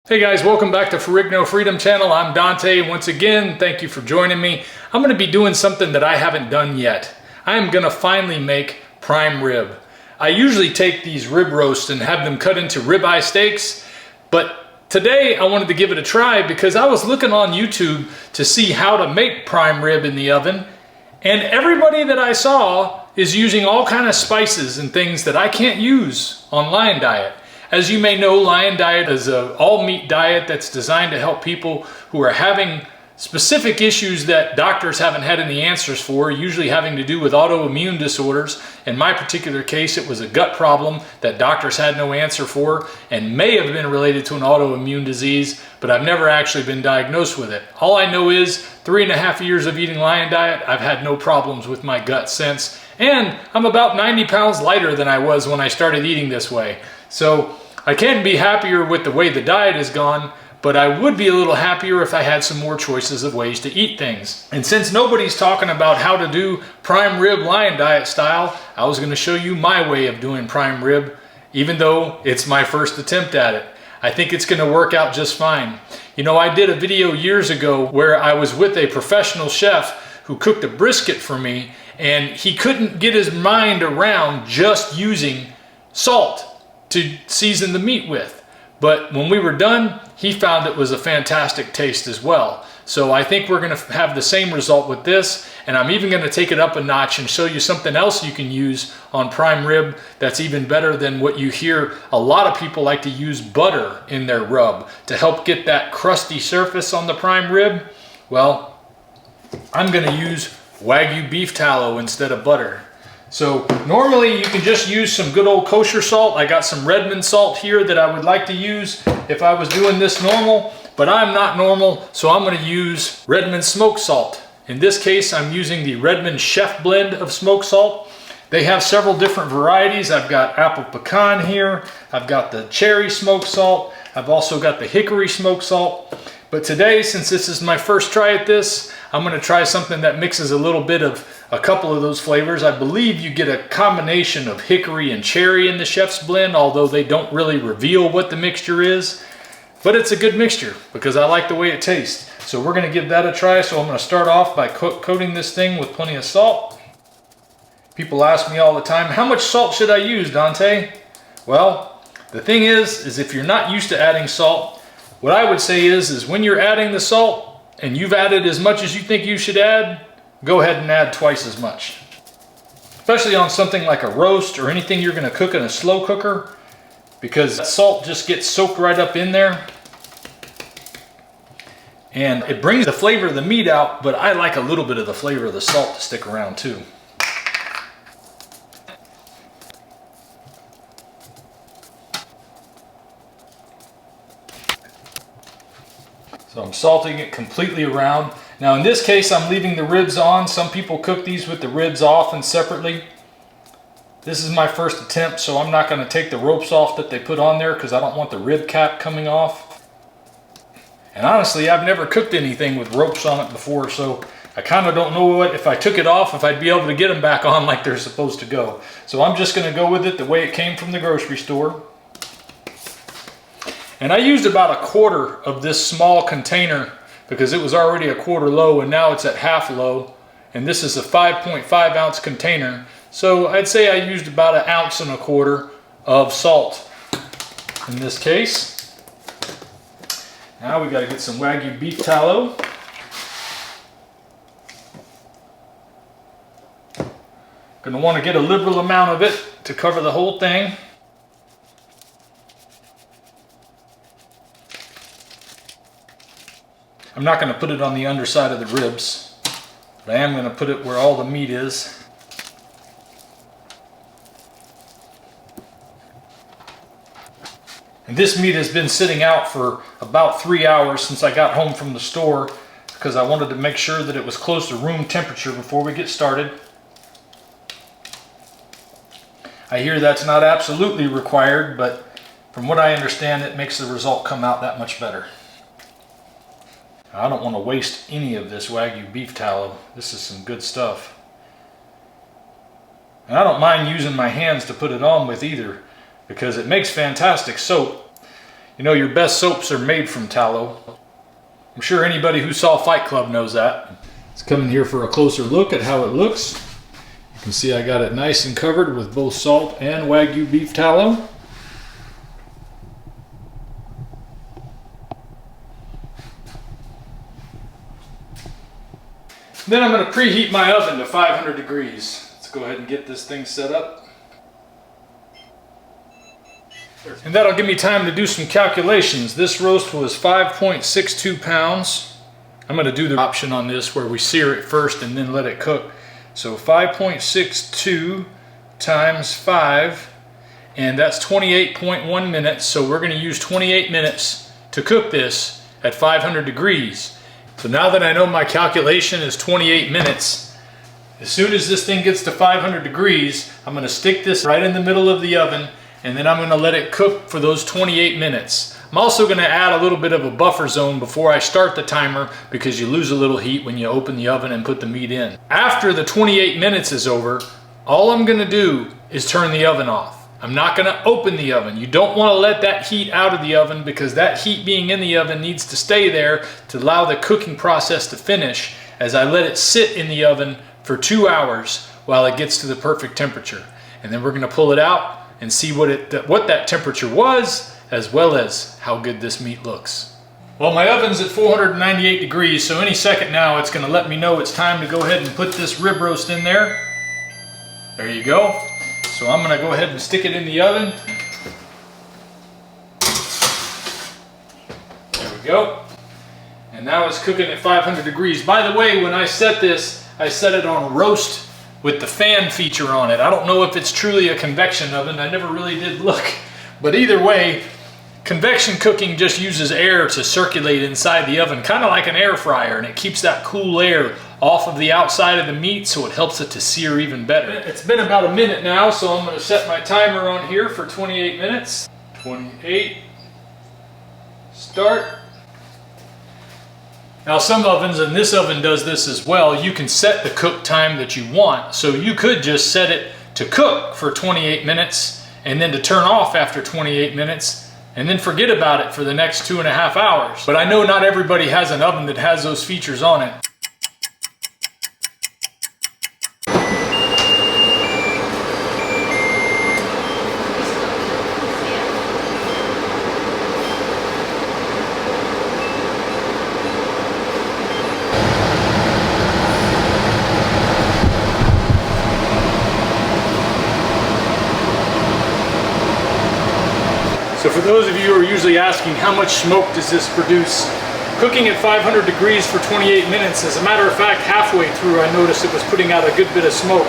Hey guys, welcome back to Ferrigno Freedom Channel. I'm Dante. Once again, thank you for joining me. I'm going to be doing something that I haven't done yet. I am going to finally make prime rib. I usually take these rib roasts and have them cut into ribeye steaks, but today I wanted to give it a try because I was looking on YouTube to see how to make prime rib in the oven, and everybody that I saw is using all kind of spices and things that I can't use on Lion Diet. As you may know, Lion Diet is an all-meat diet that's designed to help people who are having specific issues that doctors haven't had any answers for, usually having to do with autoimmune disorders. In my particular case, it was a gut problem that doctors had no answer for and may have been related to an autoimmune disease, but I've never actually been diagnosed with it. All I know is 3.5 years of eating Lion Diet, I've had no problems with my gut since, and I'm about 90 pounds lighter than I was when I started eating this way. So I can't be happier with the way the diet has gone, but I would be a little happier if I had some more choices of ways to eat things. And since nobody's talking about how to do prime rib Lion Diet style, I was going to show you my way of doing prime rib, even though it's my first attempt at it. I think it's going to work out just fine. You know, I did a video years ago where I was with a professional chef who cooked a brisket for me, and he couldn't get his mind around just using salt to season the meat with. But when we were done, he found it was a fantastic taste as well. So I think we're going to have the same result with this, and I'm even going to take it up a notch and show you something else you can use on prime rib that's even better than what you hear. A lot of people like to use butter in their rub to help get that crusty surface on the prime rib. Well, I'm going to use Wagyu beef tallow instead of butter. So normally you can just use some good old kosher salt. I got some Redmond salt here that I would like to use if I was doing this normal, but I'm not normal, so I'm going to use Redmond smoked salt. In this case, I'm using the Redmond Chef blend of smoked salt. They have several different varieties. I've got apple pecan here. I've got the cherry smoked salt. I've also got the hickory smoked salt. But today, since this is my first try at this, I'm going to try something that mixes a little bit of a couple of those flavors. I believe you get a combination of hickory and cherry in the chef's blend, although they don't really reveal what the mixture is. But it's a good mixture because I like the way it tastes. So we're going to give that a try. So I'm going to start off by coating this thing with plenty of salt. People ask me all the time, how much salt should I use, Dante? Well, the thing is if you're not used to adding salt, what I would say is when you're adding the salt and you've added as much as you think you should add, go ahead and add twice as much. Especially on something like a roast or anything you're going to cook in a slow cooker, because salt just gets soaked right up in there and it brings the flavor of the meat out, but I like a little bit of the flavor of the salt to stick around too. So I'm salting it completely around. Now in this case, I'm leaving the ribs on. Some people cook these with the ribs off and separately. This is my first attempt, so I'm not going to take the ropes off that they put on there because I don't want the rib cap coming off. And honestly, I've never cooked anything with ropes on it before, so I kind of don't know what, if I took it off, if I'd be able to get them back on like they're supposed to go. So I'm just going to go with it the way it came from the grocery store. And I used about 1/4 of this small container because it was already 1/4 low and now it's at half low. And this is a 5.5 ounce container. So I'd say I used about 1.25 ounces of salt in this case. Now we got to get some Wagyu beef tallow. Gonna want to get a liberal amount of it to cover the whole thing. I'm not going to put it on the underside of the ribs, but I am going to put it where all the meat is. And this meat has been sitting out for about 3 hours since I got home from the store because I wanted to make sure that it was close to room temperature before we get started. I hear that's not absolutely required, but from what I understand, it makes the result come out that much better. I don't want to waste any of this Wagyu beef tallow. This is some good stuff. And I don't mind using my hands to put it on with either because it makes fantastic soap. You know, your best soaps are made from tallow. I'm sure anybody who saw Fight Club knows that. Let's come in here for a closer look at how it looks. You can see I got it nice and covered with both salt and Wagyu beef tallow. Then I'm going to preheat my oven to 500 degrees. Let's go ahead and get this thing set up. And that'll give me time to do some calculations. This roast was 5.62 pounds. I'm going to do the option on this where we sear it first and then let it cook. So 5.62 times 5, and that's 28.1 minutes. So we're going to use 28 minutes to cook this at 500 degrees. So now that I know my calculation is 28 minutes, as soon as this thing gets to 500 degrees, I'm going to stick this right in the middle of the oven, and then I'm going to let it cook for those 28 minutes. I'm also going to add a little bit of a buffer zone before I start the timer, because you lose a little heat when you open the oven and put the meat in. After the 28 minutes is over, all I'm going to do is turn the oven off. I'm not going to open the oven. You don't want to let that heat out of the oven, because that heat being in the oven needs to stay there to allow the cooking process to finish, as I let it sit in the oven for 2 hours while it gets to the perfect temperature. And then we're going to pull it out and see what that temperature was, as well as how good this meat looks. Well, my oven's at 498 degrees, so any second now it's going to let me know it's time to go ahead and put this rib roast in there. There you go. So I'm going to go ahead and stick it in the oven. There we go. And now it's cooking at 500 degrees. By the way, when I set this, I set it on roast with the fan feature on it. I don't know if it's truly a convection oven. I never really did look. But either way, convection cooking just uses air to circulate inside the oven, kind of like an air fryer, and it keeps that cool air off of the outside of the meat, so it helps it to sear even better. It's been about a minute now, so I'm going to set my timer on here for 28 minutes. 28. Start. Now some ovens, and this oven does this as well, you can set the cook time that you want. So you could just set it to cook for 28 minutes and then to turn off after 28 minutes and then forget about it for the next 2.5 hours. But I know not everybody has an oven that has those features on it. So for those of you who are usually asking how much smoke does this produce, cooking at 500 degrees for 28 minutes, as a matter of fact, halfway through I noticed it was putting out a good bit of smoke,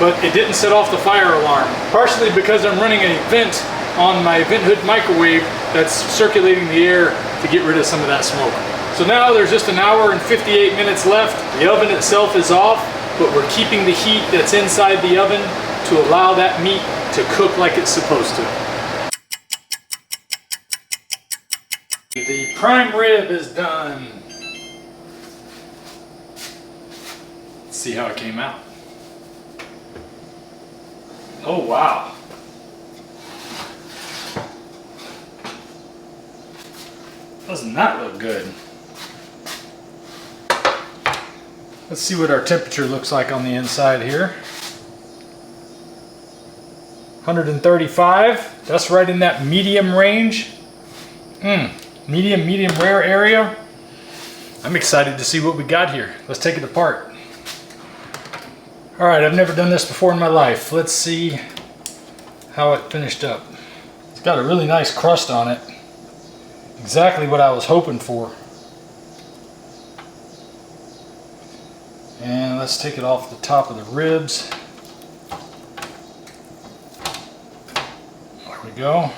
but it didn't set off the fire alarm. Partially because I'm running a vent on my vent hood microwave that's circulating the air to get rid of some of that smoke. So now there's just 1 hour and 58 minutes left. The oven itself is off, but we're keeping the heat that's inside the oven to allow that meat to cook like it's supposed to. The prime rib is done. Let's see how it came out. Oh wow. Doesn't that look good? Let's see what our temperature looks like on the inside here. 135, that's right in that medium range. Medium rare area. I'm excited to see what we got here. Let's take it apart. All right, I've never done this before in my life. Let's see how it finished up. It's got a really nice crust on it. Exactly what I was hoping for. And let's take it off the top of the ribs. There we go.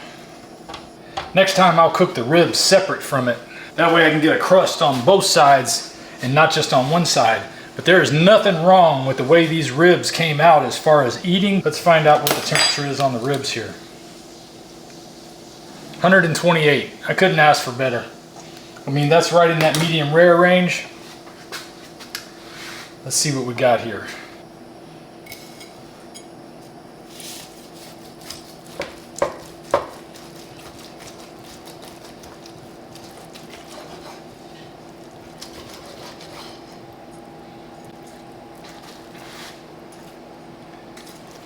Next time I'll cook the ribs separate from it. That way I can get a crust on both sides and not just on one side. But there is nothing wrong with the way these ribs came out as far as eating. Let's find out what the temperature is on the ribs here. 128. I couldn't ask for better. I mean, that's right in that medium rare range. Let's see what we got here.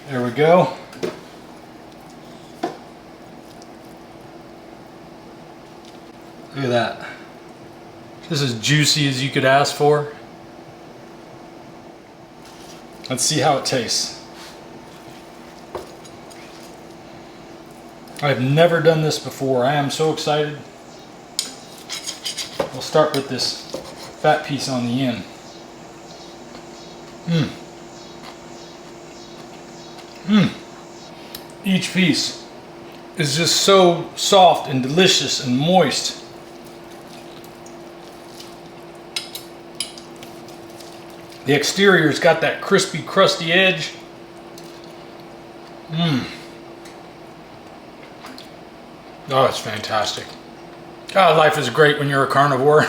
There we go. Look at that. This is juicy as you could ask for. Let's see how it tastes. I've never done this before. I am so excited. We'll start with this fat piece on the end. Each piece is just so soft and delicious and moist. The exterior's got that crispy, crusty edge. Oh, it's fantastic. God, life is great when you're a carnivore.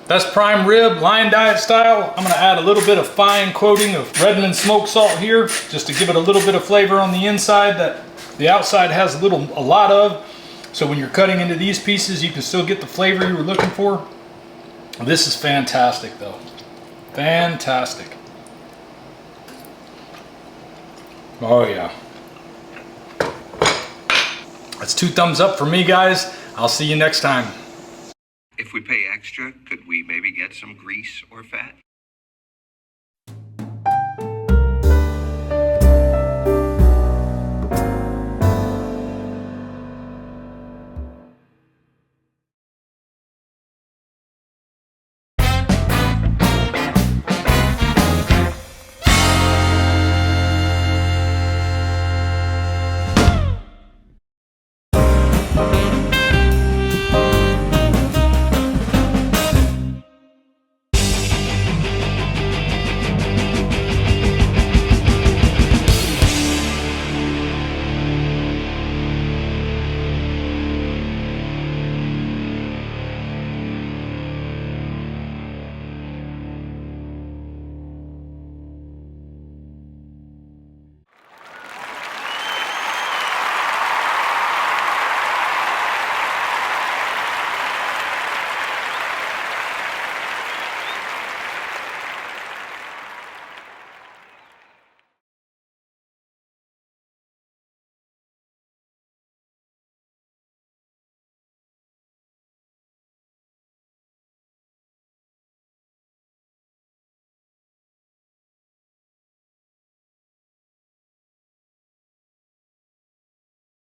That's prime rib, lion diet style. I'm gonna add a little bit of fine coating of Redmond smoked salt here, just to give it a little bit of flavor on the inside that the outside has a lot of. So when you're cutting into these pieces, you can still get the flavor you were looking for. This is fantastic though. Fantastic. Oh yeah. That's 2 thumbs up for me, guys. I'll see you next time. If we pay extra, could we maybe get some grease or fat?